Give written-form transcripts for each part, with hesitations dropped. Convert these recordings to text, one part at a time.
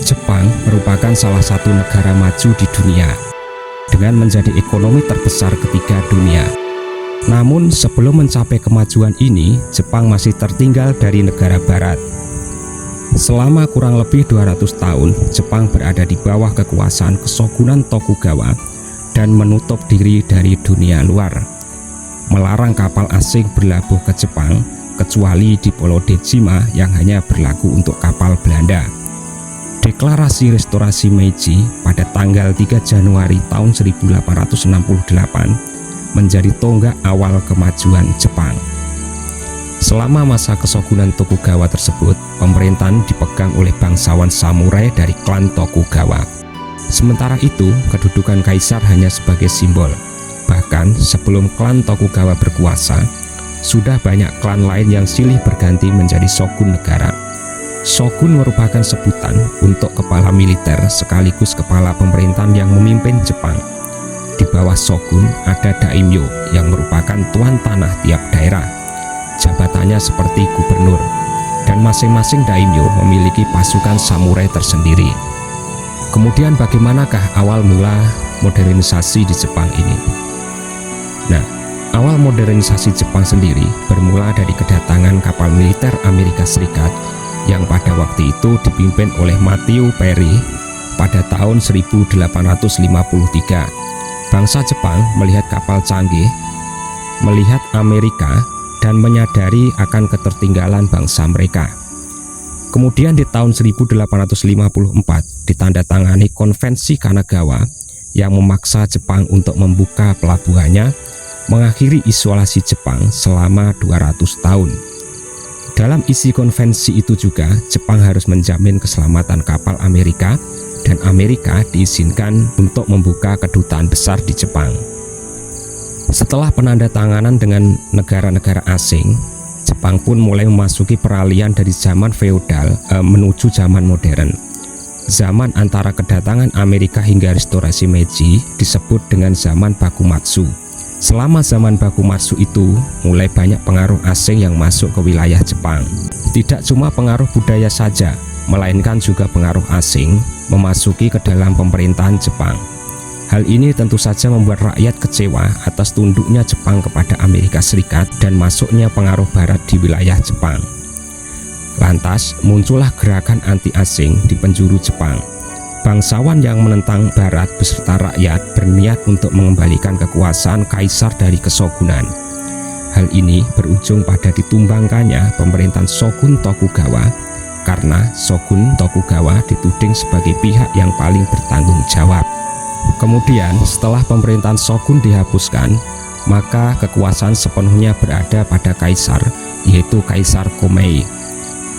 Jepang merupakan salah satu negara maju di dunia dengan menjadi ekonomi terbesar ketiga dunia. Namun sebelum mencapai kemajuan ini, Jepang masih tertinggal dari negara barat. Selama kurang lebih 200 tahun, Jepang berada di bawah kekuasaan Kesogunan Tokugawa dan menutup diri dari dunia luar, melarang kapal asing berlabuh ke Jepang kecuali di Pulau Dejima yang hanya berlaku untuk kapal Belanda. Deklarasi Restorasi Meiji pada tanggal 3 Januari tahun 1868 menjadi tonggak awal kemajuan Jepang. Selama masa Kesogunan Tokugawa tersebut, pemerintahan dipegang oleh bangsawan samurai dari klan Tokugawa. Sementara itu, kedudukan kaisar hanya sebagai simbol. Bahkan sebelum klan Tokugawa berkuasa, sudah banyak klan lain yang silih berganti menjadi shogun negara. Shogun merupakan sebutan untuk kepala militer sekaligus kepala pemerintahan yang memimpin Jepang. Di bawah shogun ada daimyo yang merupakan tuan tanah tiap daerah. Jabatannya seperti gubernur, dan masing-masing daimyo memiliki pasukan samurai tersendiri. Kemudian bagaimanakah awal mula modernisasi di Jepang ini? Nah, awal modernisasi Jepang sendiri bermula dari kedatangan kapal militer Amerika Serikat yang pada waktu itu dipimpin oleh Matthew Perry pada tahun 1853. Bangsa Jepang melihat kapal canggih, melihat Amerika, dan menyadari akan ketertinggalan bangsa mereka. Kemudian di tahun 1854 ditandatangani Konvensi Kanagawa yang memaksa Jepang untuk membuka pelabuhannya, mengakhiri isolasi Jepang selama 200 tahun. Dalam isi konvensi itu juga, Jepang harus menjamin keselamatan kapal Amerika, dan Amerika diizinkan untuk membuka kedutaan besar di Jepang. Setelah penandatanganan dengan negara-negara asing, Jepang pun mulai memasuki peralihan dari zaman feodal menuju zaman modern. Zaman antara kedatangan Amerika hingga restorasi Meiji disebut dengan zaman Bakumatsu. Selama zaman Bakumatsu itu, mulai banyak pengaruh asing yang masuk ke wilayah Jepang. Tidak cuma pengaruh budaya saja, melainkan juga pengaruh asing memasuki ke dalam pemerintahan Jepang. Hal ini tentu saja membuat rakyat kecewa atas tunduknya Jepang kepada Amerika Serikat dan masuknya pengaruh barat di wilayah Jepang. Lantas, muncullah gerakan anti-asing di penjuru Jepang. Bangsawan yang menentang barat beserta rakyat berniat untuk mengembalikan kekuasaan kaisar dari kesogunan. Hal ini berujung pada ditumbangkannya pemerintahan Shogun Tokugawa karena Shogun Tokugawa dituding sebagai pihak yang paling bertanggung jawab. Kemudian setelah pemerintahan Shogun dihapuskan, maka kekuasaan sepenuhnya berada pada kaisar, yaitu Kaisar Komei.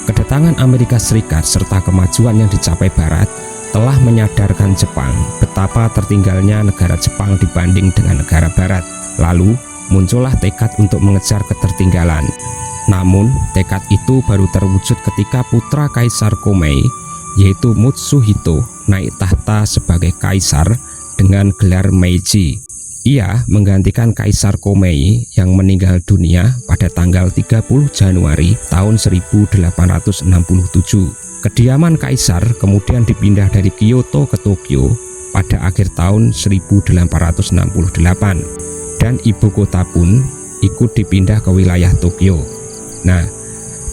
Kedatangan Amerika Serikat serta kemajuan yang dicapai barat telah menyadarkan Jepang betapa tertinggalnya negara Jepang dibanding dengan negara barat. Lalu muncullah tekad untuk mengejar ketertinggalan. Namun tekad itu baru terwujud ketika putra Kaisar Komei, yaitu Mutsuhito, naik tahta sebagai kaisar dengan gelar Meiji. Ia menggantikan Kaisar Komei yang meninggal dunia pada tanggal 30 Januari tahun 1867. Kediaman kaisar kemudian dipindah dari Kyoto ke Tokyo pada akhir tahun 1868, dan ibu kota pun ikut dipindah ke wilayah Tokyo. Nah,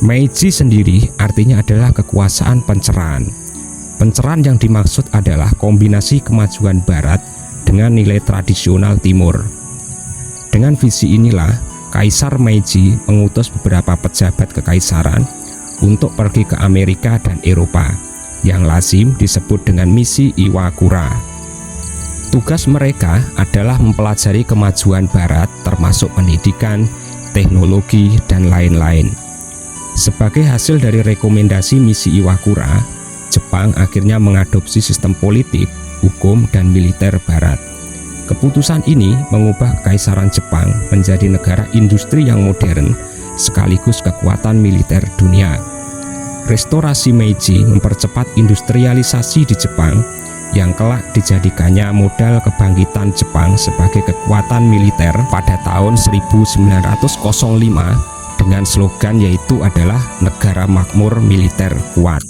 Meiji sendiri artinya adalah kekuasaan pencerahan. Pencerahan yang dimaksud adalah kombinasi kemajuan barat dengan nilai tradisional timur. Dengan visi inilah, Kaisar Meiji mengutus beberapa pejabat kekaisaran untuk pergi ke Amerika dan Eropa, yang lazim disebut dengan misi Iwakura. Tugas mereka adalah mempelajari kemajuan barat termasuk pendidikan, teknologi, dan lain-lain. Sebagai hasil dari rekomendasi misi Iwakura, Jepang akhirnya mengadopsi sistem politik, hukum, dan militer barat. Keputusan ini mengubah Kekaisaran Jepang menjadi negara industri yang modern sekaligus kekuatan militer dunia. Restorasi Meiji mempercepat industrialisasi di Jepang yang kelak dijadikannya modal kebangkitan Jepang sebagai kekuatan militer pada tahun 1905 dengan slogan yaitu adalah negara makmur militer kuat.